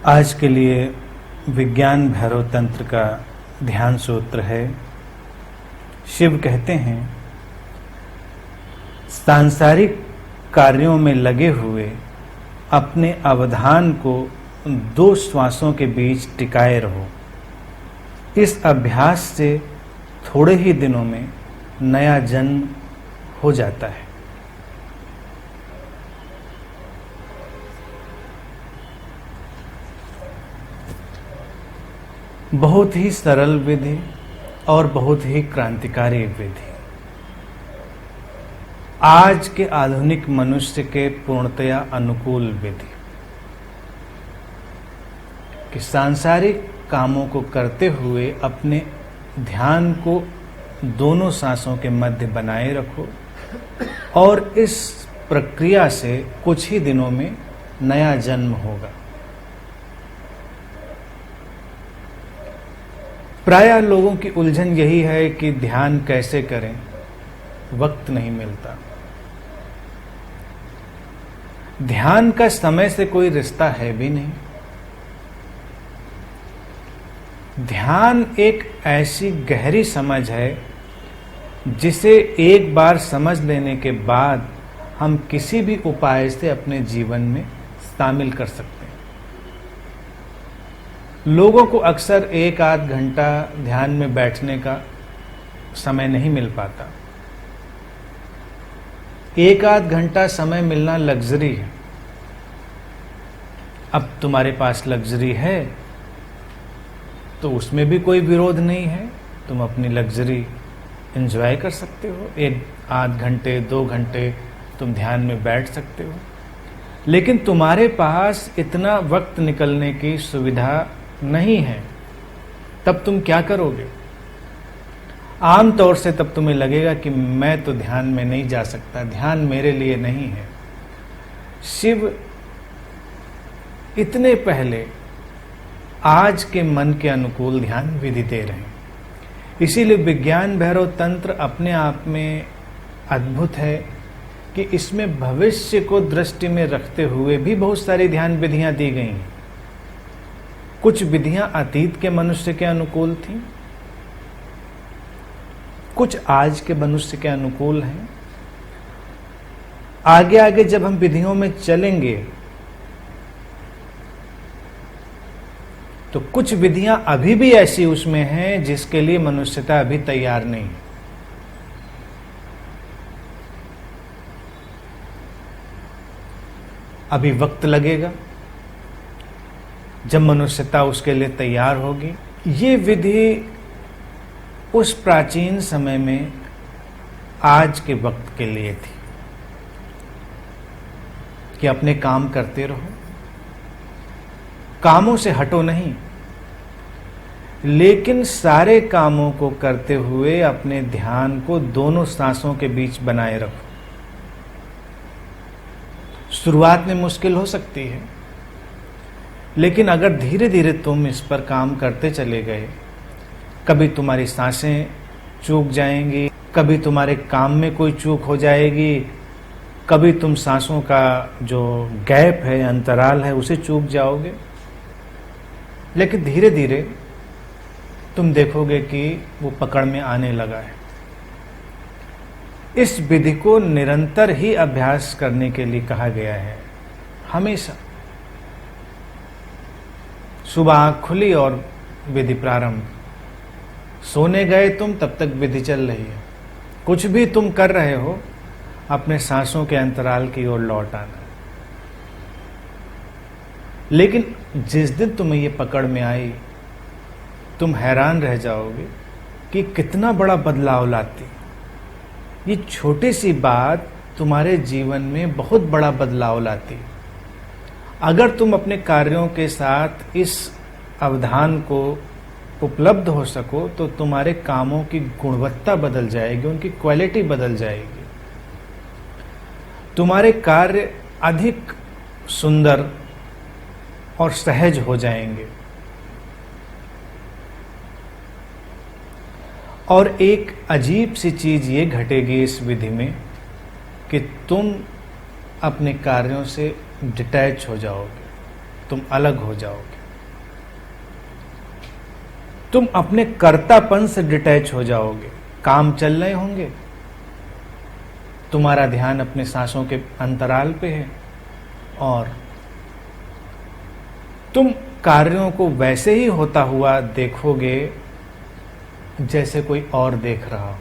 आज के लिए विज्ञान भैरव तंत्र का ध्यान सूत्र है। शिव कहते हैं, सांसारिक कार्यों में लगे हुए अपने अवधान को दो श्वासों के बीच टिकाए रहो। इस अभ्यास से थोड़े ही दिनों में नया जन्म हो जाता है। बहुत ही सरल विधि और बहुत ही क्रांतिकारी विधि, आज के आधुनिक मनुष्य के पूर्णतया अनुकूल विधि कि सांसारिक कामों को करते हुए अपने ध्यान को दोनों सांसों के मध्य बनाए रखो और इस प्रक्रिया से कुछ ही दिनों में नया जन्म होगा। प्रायः लोगों की उलझन यही है कि ध्यान कैसे करें, वक्त नहीं मिलता। ध्यान का समय से कोई रिश्ता है भी नहीं। ध्यान एक ऐसी गहरी समझ है जिसे एक बार समझ लेने के बाद हम किसी भी उपाय से अपने जीवन में शामिल कर सकते हैं। लोगों को अक्सर एक आध घंटा ध्यान में बैठने का समय नहीं मिल पाता। एक आध घंटा समय मिलना लग्जरी है। अब तुम्हारे पास लग्जरी है तो उसमें भी कोई विरोध नहीं है, तुम अपनी लग्जरी एंजॉय कर सकते हो। एक आध घंटे 2 घंटे तुम ध्यान में बैठ सकते हो, लेकिन तुम्हारे पास इतना वक्त निकलने की सुविधा नहीं है। तब तुम क्या करोगे? आम तौर से तब तुम्हें लगेगा कि मैं तो ध्यान में नहीं जा सकता, ध्यान मेरे लिए नहीं है। शिव इतने पहले आज के मन के अनुकूल ध्यान विधि दे रहे हैं। इसीलिए विज्ञान भैरव तंत्र अपने आप में अद्भुत है कि इसमें भविष्य को दृष्टि में रखते हुए भी बहुत सारी ध्यान विधियां दी गई हैं। कुछ विधियां अतीत के मनुष्य के अनुकूल थीं, कुछ आज के मनुष्य के अनुकूल हैं। आगे आगे जब हम विधियों में चलेंगे तो कुछ विधियां अभी भी ऐसी उसमें हैं जिसके लिए मनुष्यता अभी तैयार नहीं है। अभी वक्त लगेगा जब मनुष्यता उसके लिए तैयार होगी। ये विधि उस प्राचीन समय में आज के वक्त के लिए थी कि अपने काम करते रहो, कामों से हटो नहीं, लेकिन सारे कामों को करते हुए अपने ध्यान को दोनों सांसों के बीच बनाए रखो। शुरुआत में मुश्किल हो सकती है, लेकिन अगर धीरे धीरे तुम इस पर काम करते चले गए, कभी तुम्हारी सांसें चूक जाएंगी, कभी तुम्हारे काम में कोई चूक हो जाएगी, कभी तुम सांसों का जो गैप है, अंतराल है, उसे चूक जाओगे। लेकिन धीरे धीरे तुम देखोगे कि वो पकड़ में आने लगा है। इस विधि को निरंतर ही अभ्यास करने के लिए कहा गया है। हमेशा सुबह आँख खुली और विधि प्रारंभ, सोने गए तुम तब तक विधि चल रही है। कुछ भी तुम कर रहे हो, अपने सांसों के अंतराल की ओर लौट आना। लेकिन जिस दिन तुम्हें ये पकड़ में आई, तुम हैरान रह जाओगे कि कितना बड़ा बदलाव लाती। ये छोटी सी बात तुम्हारे जीवन में बहुत बड़ा बदलाव लाती। अगर तुम अपने कार्यों के साथ इस अवधान को उपलब्ध हो सको तो तुम्हारे कामों की गुणवत्ता बदल जाएगी, उनकी क्वालिटी बदल जाएगी। तुम्हारे कार्य अधिक सुंदर और सहज हो जाएंगे। और एक अजीब सी चीज ये घटेगी इस विधि में कि तुम अपने कार्यों से डिटैच हो जाओगे। तुम अलग हो जाओगे। तुम अपने कर्तापन से डिटैच हो जाओगे। काम चल रहे होंगे, तुम्हारा ध्यान अपने सांसों के अंतराल पे है और तुम कार्यों को वैसे ही होता हुआ देखोगे जैसे कोई और देख रहा हो।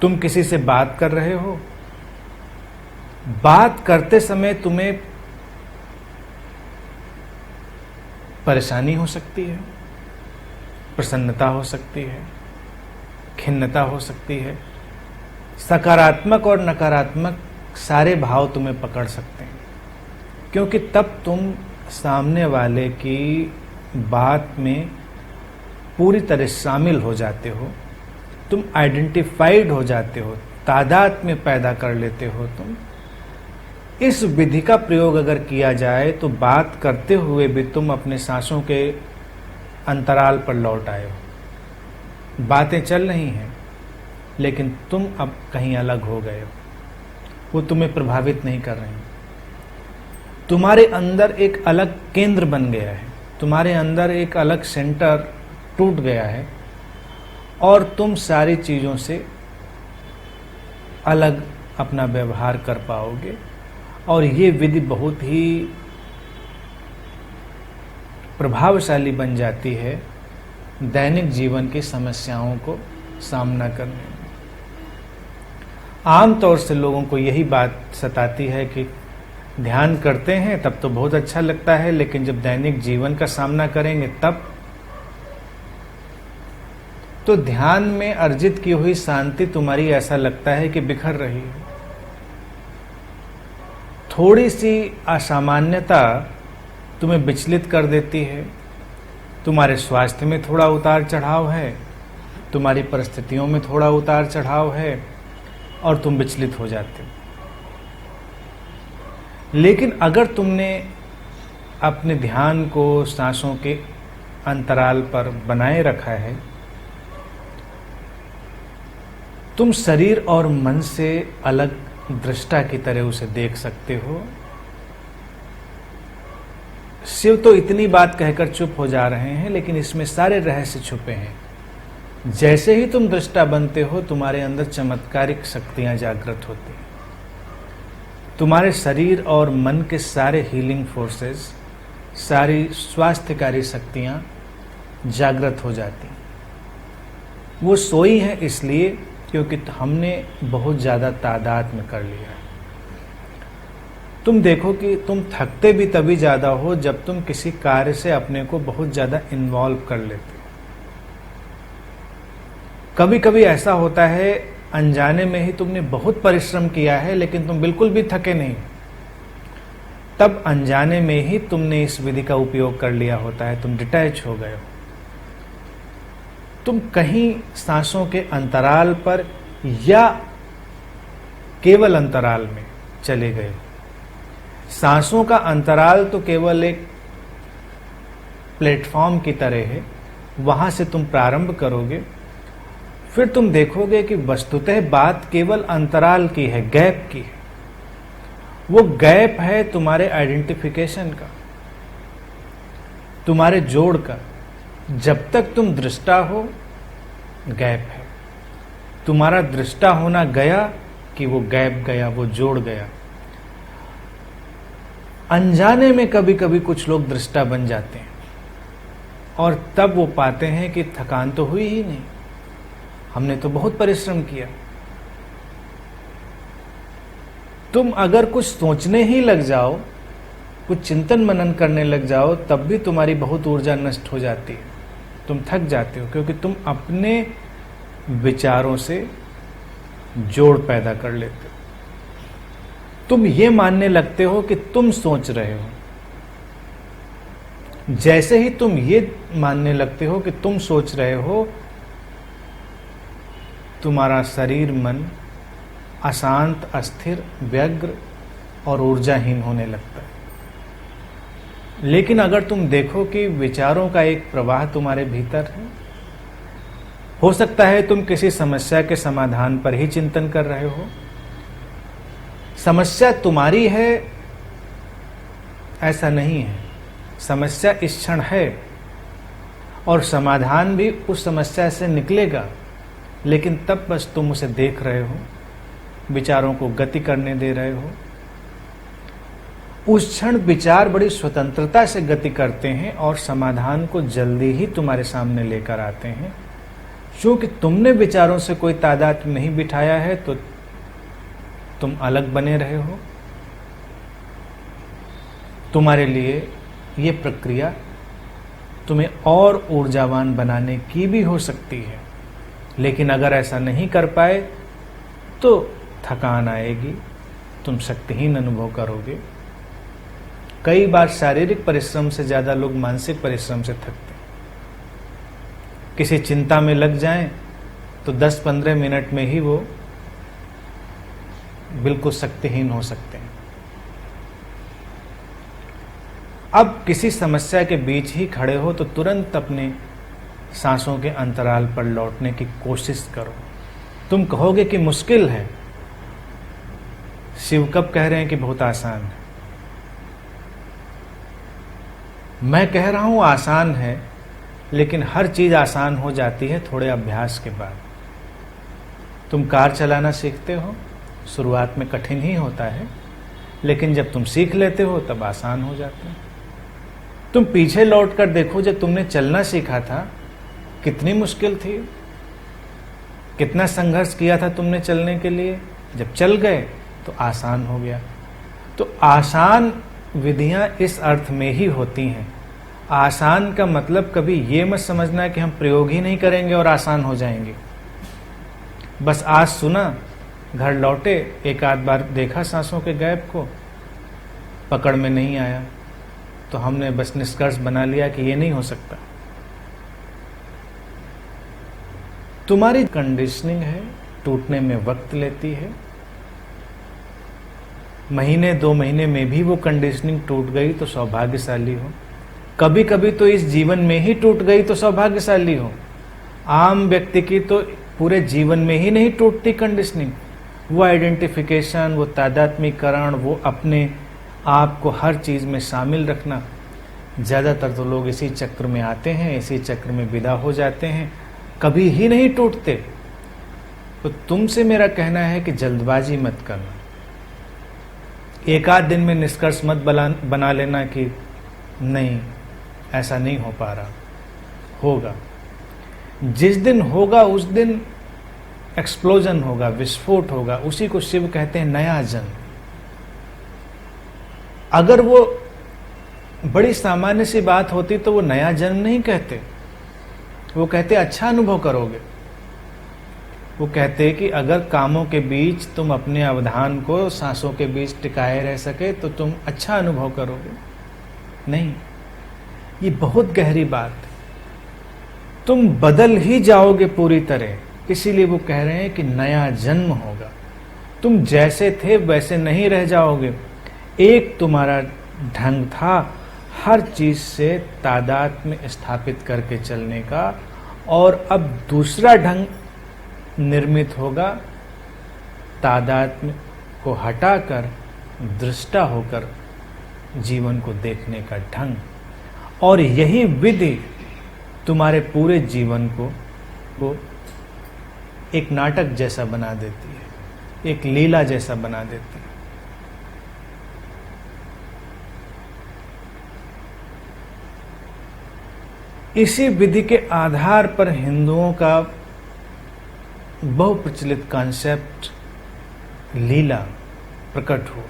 तुम किसी से बात कर रहे हो, बात करते समय तुम्हें परेशानी हो सकती है, प्रसन्नता हो सकती है, खिन्नता हो सकती है, सकारात्मक और नकारात्मक सारे भाव तुम्हें पकड़ सकते हैं, क्योंकि तब तुम सामने वाले की बात में पूरी तरह शामिल हो जाते हो, तुम आइडेंटिफाइड हो जाते हो, तादाद में पैदा कर लेते हो तुम। इस विधि का प्रयोग अगर किया जाए तो बात करते हुए भी तुम अपने सांसों के अंतराल पर लौट आए हो। बातें चल रही हैं लेकिन तुम अब कहीं अलग हो गए हो, वो तुम्हें प्रभावित नहीं कर रही। तुम्हारे अंदर एक अलग केंद्र बन गया है, तुम्हारे अंदर एक अलग सेंटर टूट गया है और तुम सारी चीजों से अलग अपना व्यवहार कर पाओगे। और ये विधि बहुत ही प्रभावशाली बन जाती है दैनिक जीवन की समस्याओं को सामना करने में। आमतौर से लोगों को यही बात सताती है कि ध्यान करते हैं तब तो बहुत अच्छा लगता है, लेकिन जब दैनिक जीवन का सामना करेंगे तब तो ध्यान में अर्जित की हुई शांति तुम्हारी ऐसा लगता है कि बिखर रही है। थोड़ी सी असामान्यता तुम्हें विचलित कर देती है, तुम्हारे स्वास्थ्य में थोड़ा उतार चढ़ाव है, तुम्हारी परिस्थितियों में थोड़ा उतार चढ़ाव है और तुम विचलित हो जाते हो। लेकिन अगर तुमने अपने ध्यान को सांसों के अंतराल पर बनाए रखा है, तुम शरीर और मन से अलग दृष्टा की तरह उसे देख सकते हो। शिव तो इतनी बात कहकर चुप हो जा रहे हैं, लेकिन इसमें सारे रहस्य छुपे हैं। जैसे ही तुम दृष्टा बनते हो, तुम्हारे अंदर चमत्कारिक शक्तियां जागृत होती हैं। तुम्हारे शरीर और मन के सारे हीलिंग फोर्सेस, सारी स्वास्थ्यकारी शक्तियां जागृत हो जाती हैं। वो सोई हैं इसलिए क्योंकि हमने बहुत ज़्यादा तादाद में कर लिया है। तुम देखो कि तुम थकते भी तभी ज़्यादा हो जब तुम किसी कार्य से अपने को बहुत ज़्यादा इन्वॉल्व कर लेते हो। कभी कभी ऐसा होता है अनजाने में ही तुमने बहुत परिश्रम किया है लेकिन तुम बिल्कुल भी थके नहीं, तब अनजाने में ही तुमने इस विधि का उपयोग कर लिया होता है, तुम डिटैच हो गए हो। तुम कहीं सांसों के अंतराल पर या केवल अंतराल में चले गए। सांसों का अंतराल तो केवल एक प्लेटफॉर्म की तरह है, वहां से तुम प्रारंभ करोगे, फिर तुम देखोगे कि वस्तुतः बात केवल अंतराल की है, गैप की है। वो गैप है तुम्हारे आइडेंटिफिकेशन का, तुम्हारे जोड़ का। जब तक तुम दृष्टा हो, गैप है। तुम्हारा दृष्टा होना गया कि वो गैप गया, वो जोड़ गया। अनजाने में कभी कभी कुछ लोग दृष्टा बन जाते हैं और तब वो पाते हैं कि थकान तो हुई ही नहीं, हमने तो बहुत परिश्रम किया। तुम अगर कुछ सोचने ही लग जाओ, कुछ चिंतन मनन करने लग जाओ, तब भी तुम्हारी बहुत ऊर्जा नष्ट हो जाती है, तुम थक जाते हो, क्योंकि तुम अपने विचारों से जोड़ पैदा कर लेते हो। तुम ये मानने लगते हो कि तुम सोच रहे हो। जैसे ही तुम ये मानने लगते हो कि तुम सोच रहे हो, तुम्हारा शरीर मन अशांत, अस्थिर, व्यग्र और ऊर्जाहीन होने लगता है। लेकिन अगर तुम देखो कि विचारों का एक प्रवाह तुम्हारे भीतर है, हो सकता है तुम किसी समस्या के समाधान पर ही चिंतन कर रहे हो, समस्या तुम्हारी है ऐसा नहीं है, समस्या इस क्षण है और समाधान भी उस समस्या से निकलेगा, लेकिन तब बस तुम उसे देख रहे हो, विचारों को गति करने दे रहे हो। उस क्षण विचार बड़ी स्वतंत्रता से गति करते हैं और समाधान को जल्दी ही तुम्हारे सामने लेकर आते हैं। क्योंकि तुमने विचारों से कोई तादाद नहीं बिठाया है तो तुम अलग बने रहे हो। तुम्हारे लिए ये प्रक्रिया तुम्हें और ऊर्जावान बनाने की भी हो सकती है, लेकिन अगर ऐसा नहीं कर पाए तो थकान आएगी, तुम शक्तिहीन अनुभव करोगे। कई बार शारीरिक परिश्रम से ज्यादा लोग मानसिक परिश्रम से थकते हैं। किसी चिंता में लग जाएं तो 10-15 मिनट में ही वो बिल्कुल शक्तिहीन हो सकते हैं। अब किसी समस्या के बीच ही खड़े हो तो तुरंत अपने सांसों के अंतराल पर लौटने की कोशिश करो। तुम कहोगे कि मुश्किल है, शिव कब कह रहे हैं कि बहुत आसान है? मैं कह रहा हूं आसान है, लेकिन हर चीज आसान हो जाती है थोड़े अभ्यास के बाद। तुम कार चलाना सीखते हो, शुरुआत में कठिन ही होता है, लेकिन जब तुम सीख लेते हो तब आसान हो जाता है। तुम पीछे लौट कर देखो, जब तुमने चलना सीखा था कितनी मुश्किल थी, कितना संघर्ष किया था तुमने चलने के लिए। जब चल गए तो आसान हो गया। तो आसान विधियां इस अर्थ में ही होती हैं। आसान का मतलब कभी ये मत समझना कि हम प्रयोग ही नहीं करेंगे और आसान हो जाएंगे। बस आज सुना, घर लौटे, एक आध बार देखा सांसों के गैप को, पकड़ में नहीं आया तो हमने बस निष्कर्ष बना लिया कि ये नहीं हो सकता। तुम्हारी कंडीशनिंग है, टूटने में वक्त लेती है। महीने 2 महीने में भी वो कंडीशनिंग टूट गई तो सौभाग्यशाली हो। कभी कभी तो इस जीवन में ही टूट गई तो सौभाग्यशाली हो। आम व्यक्ति की तो पूरे जीवन में ही नहीं टूटती कंडीशनिंग। वो आइडेंटिफिकेशन, वो तादात्म्यकरण, वो अपने आप को हर चीज में शामिल रखना, ज्यादातर तो लोग इसी चक्र में आते हैं, इसी चक्र में विदा हो जाते हैं, कभी ही नहीं टूटते। तो तुमसे मेरा कहना है कि जल्दबाजी मत करना। एक आध दिन में निष्कर्ष मत बना लेना कि नहीं ऐसा नहीं हो पा रहा। होगा, जिस दिन होगा उस दिन एक्सप्लोजन होगा, विस्फोट होगा। उसी को शिव कहते हैं नया जन्म। अगर वो बड़ी सामान्य सी बात होती तो वो नया जन्म नहीं कहते, वो कहते अच्छा अनुभव करोगे। वो कहते कि अगर कामों के बीच तुम अपने अवधान को सांसों के बीच टिकाए रह सके तो तुम अच्छा अनुभव करोगे। नहीं, ये बहुत गहरी बात है। तुम बदल ही जाओगे पूरी तरह, इसीलिए वो कह रहे हैं कि नया जन्म होगा। तुम जैसे थे वैसे नहीं रह जाओगे। एक तुम्हारा ढंग था हर चीज से तादात्म्य स्थापित करके चलने का, और अब दूसरा ढंग निर्मित होगा, तादात्म्य को हटाकर दृष्टा होकर जीवन को देखने का ढंग। और यही विधि तुम्हारे पूरे जीवन को एक नाटक जैसा बना देती है, एक लीला जैसा बना देती है। इसी विधि के आधार पर हिंदुओं का बहुप्रचलित कॉन्सेप्ट लीला प्रकट हो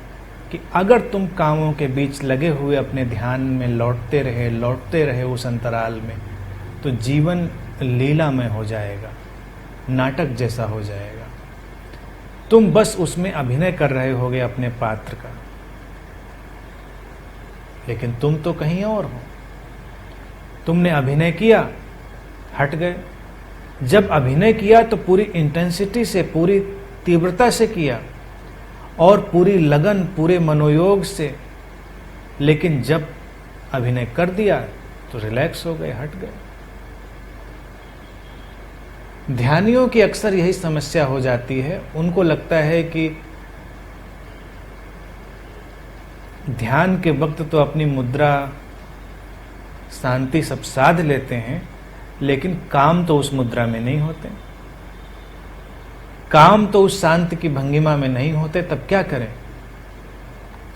कि अगर तुम कामों के बीच लगे हुए अपने ध्यान में लौटते रहे उस अंतराल में, तो जीवन लीलामय हो जाएगा, नाटक जैसा हो जाएगा। तुम बस उसमें अभिनय कर रहे होगे अपने पात्र का, लेकिन तुम तो कहीं और हो। तुमने अभिनय किया, हट गए। जब अभिनय किया तो पूरी इंटेंसिटी से, पूरी तीव्रता से किया और पूरी लगन, पूरे मनोयोग से, लेकिन जब अभिनय कर दिया तो रिलैक्स हो गए, हट गए। ध्यानियों की अक्सर यही समस्या हो जाती है। उनको लगता है कि ध्यान के वक्त तो अपनी मुद्रा शांति सब साध लेते हैं, लेकिन काम तो उस मुद्रा में नहीं होते, काम तो उस शांति की भंगिमा में नहीं होते। तब क्या करें?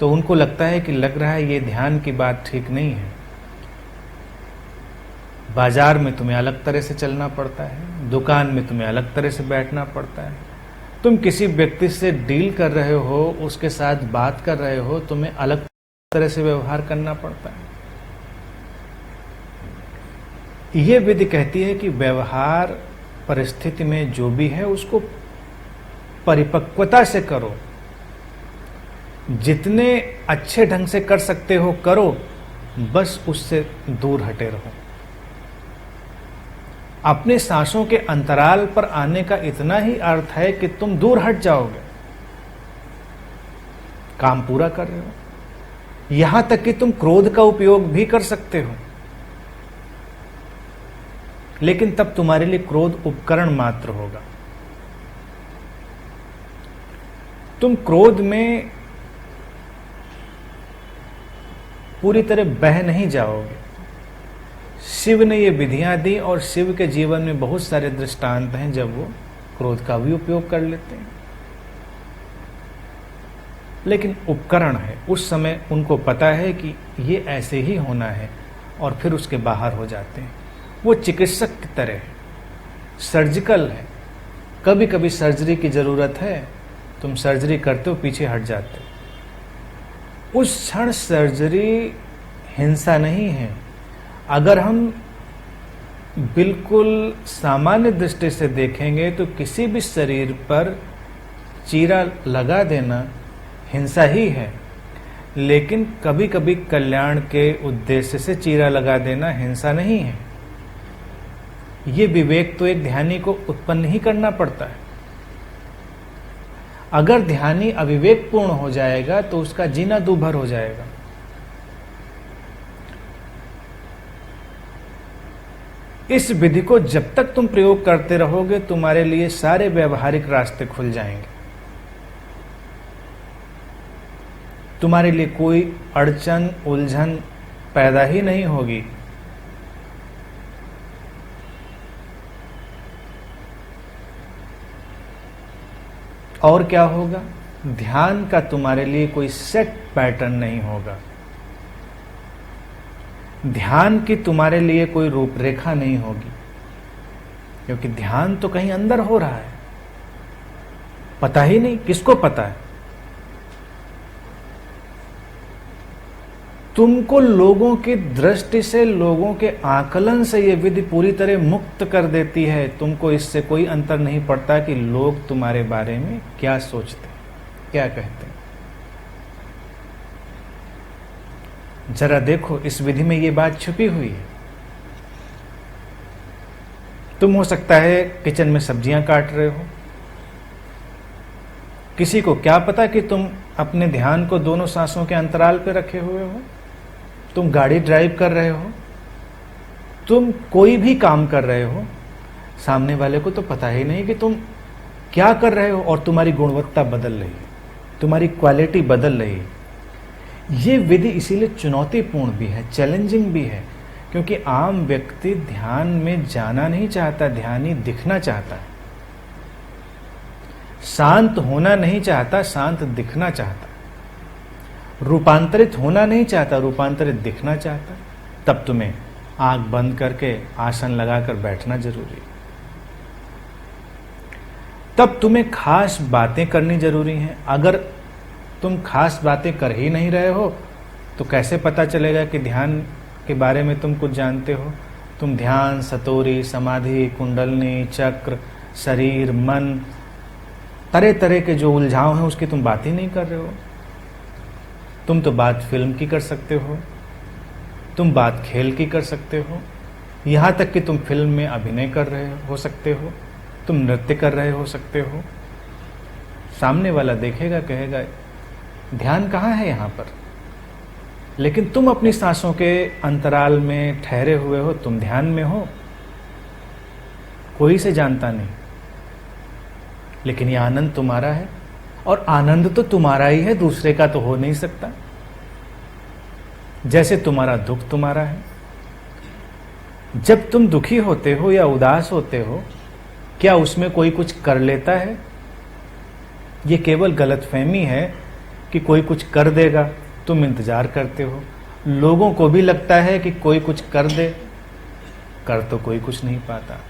तो उनको लगता है कि लग रहा है ये ध्यान की बात ठीक नहीं है। बाजार में तुम्हें अलग तरह से चलना पड़ता है, दुकान में तुम्हें अलग तरह से बैठना पड़ता है, तुम किसी व्यक्ति से डील कर रहे हो, उसके साथ बात कर रहे हो, तुम्हें अलग तरह से व्यवहार करना पड़ता है। यह विधि कहती है कि व्यवहार परिस्थिति में जो भी है उसको परिपक्वता से करो, जितने अच्छे ढंग से कर सकते हो करो, बस उससे दूर हटे रहो। अपने सांसों के अंतराल पर आने का इतना ही अर्थ है कि तुम दूर हट जाओगे, काम पूरा कर रहे हो। यहां तक कि तुम क्रोध का उपयोग भी कर सकते हो, लेकिन तब तुम्हारे लिए क्रोध उपकरण मात्र होगा। तुम क्रोध में पूरी तरह बह नहीं जाओगे। शिव ने ये विधियां दी और शिव के जीवन में बहुत सारे दृष्टांत हैं जब वो क्रोध का भी उपयोग कर लेते हैं, लेकिन उपकरण है। उस समय उनको पता है कि ये ऐसे ही होना है और फिर उसके बाहर हो जाते हैं। वो चिकित्सक की तरह है, सर्जिकल है। कभी कभी सर्जरी की जरूरत है, तुम सर्जरी करते हो, पीछे हट जाते हो। उस क्षण सर्जरी हिंसा नहीं है। अगर हम बिल्कुल सामान्य दृष्टि से देखेंगे तो किसी भी शरीर पर चीरा लगा देना हिंसा ही है, लेकिन कभी कभी कल्याण के उद्देश्य से चीरा लगा देना हिंसा नहीं है। ये विवेक तो एक ध्यानी को उत्पन्न ही करना पड़ता है। अगर ध्यानी अविवेकपूर्ण हो जाएगा तो उसका जीना दूभर हो जाएगा। इस विधि को जब तक तुम प्रयोग करते रहोगे, तुम्हारे लिए सारे व्यवहारिक रास्ते खुल जाएंगे। तुम्हारे लिए कोई अड़चन उलझन पैदा ही नहीं होगी। और क्या होगा? ध्यान का तुम्हारे लिए कोई सेट पैटर्न नहीं होगा। ध्यान की तुम्हारे लिए कोई रूपरेखा नहीं होगी, क्योंकि ध्यान तो कहीं अंदर हो रहा है, पता ही नहीं। किसको पता है? तुमको लोगों की दृष्टि से, लोगों के आकलन से यह विधि पूरी तरह मुक्त कर देती है। तुमको इससे कोई अंतर नहीं पड़ता कि लोग तुम्हारे बारे में क्या सोचते, क्या कहते हैं। जरा देखो, इस विधि में यह बात छुपी हुई है। तुम हो सकता है किचन में सब्जियां काट रहे हो, किसी को क्या पता कि तुम अपने ध्यान को दोनों सांसों के अंतराल पर रखे हुए हो। तुम गाड़ी ड्राइव कर रहे हो, तुम कोई भी काम कर रहे हो, सामने वाले को तो पता ही नहीं कि तुम क्या कर रहे हो, और तुम्हारी गुणवत्ता बदल रही है, तुम्हारी क्वालिटी बदल रही है। ये विधि इसीलिए चुनौतीपूर्ण भी है, चैलेंजिंग भी है, क्योंकि आम व्यक्ति ध्यान में जाना नहीं चाहता, ध्यानी दिखना चाहता है। शांत होना नहीं चाहता, शांत दिखना चाहता। रूपांतरित होना नहीं चाहता, रूपांतरित दिखना चाहता। तब तुम्हें आंख बंद करके आसन लगाकर बैठना जरूरी है। तब तुम्हें खास बातें करनी जरूरी हैं। अगर तुम खास बातें कर ही नहीं रहे हो तो कैसे पता चलेगा कि ध्यान के बारे में तुम कुछ जानते हो? तुम ध्यान, सतोरी, समाधि, कुंडलनी, चक्र, शरीर, मन, तरह तरह के जो उलझाव हैं उसकी तुम बात ही नहीं कर रहे हो। तुम तो बात फिल्म की कर सकते हो, तुम बात खेल की कर सकते हो, यहां तक कि तुम फिल्म में अभिनय कर रहे हो सकते हो, तुम नृत्य कर रहे हो सकते हो। सामने वाला देखेगा, कहेगा ध्यान कहाँ है यहां पर? लेकिन तुम अपनी सांसों के अंतराल में ठहरे हुए हो, तुम ध्यान में हो, कोई से जानता नहीं। लेकिन यह आनंद तुम्हारा है, और आनंद तो तुम्हारा ही है, दूसरे का तो हो नहीं सकता। जैसे तुम्हारा दुख तुम्हारा है। जब तुम दुखी होते हो या उदास होते हो, क्या उसमें कोई कुछ कर लेता है? ये केवल गलतफहमी है कि कोई कुछ कर देगा, तुम इंतजार करते हो। लोगों को भी लगता है कि कोई कुछ कर दे, कर तो कोई कुछ नहीं पाता।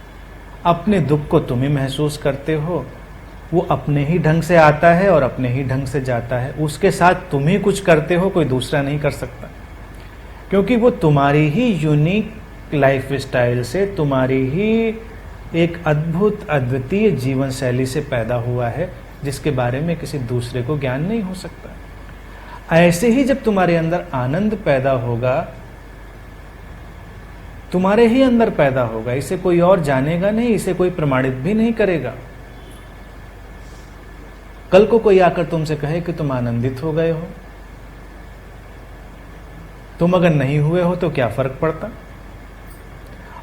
अपने दुख को तुम ही महसूस करते हो, वो अपने ही ढंग से आता है और अपने ही ढंग से जाता है। उसके साथ तुम ही कुछ करते हो, कोई दूसरा नहीं कर सकता, क्योंकि वो तुम्हारी ही यूनिक लाइफ स्टाइल से, तुम्हारी ही एक अद्भुत अद्वितीय जीवन शैली से पैदा हुआ है, जिसके बारे में किसी दूसरे को ज्ञान नहीं हो सकता। ऐसे ही जब तुम्हारे अंदर आनंद पैदा होगा, तुम्हारे ही अंदर पैदा होगा, इसे कोई और जानेगा नहीं, इसे कोई प्रमाणित भी नहीं करेगा। कल को कोई आकर तुमसे कहे कि तुम आनंदित हो गए हो, तुम अगर नहीं हुए हो तो क्या फर्क पड़ता,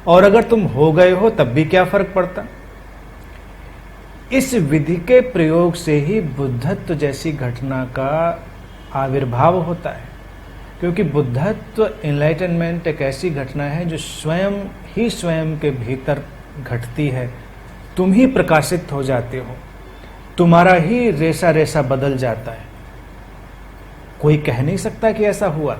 और अगर तुम हो गए हो तब भी क्या फर्क पड़ता। इस विधि के प्रयोग से ही बुद्धत्व जैसी घटना का आविर्भाव होता है, क्योंकि बुद्धत्व, एनलाइटनमेंट एक ऐसी घटना है जो स्वयं ही स्वयं के भीतर घटती है। तुम ही प्रकाशित हो जाते हो, तुम्हारा ही रेसा रेसा बदल जाता है। कोई कह नहीं सकता कि ऐसा हुआ।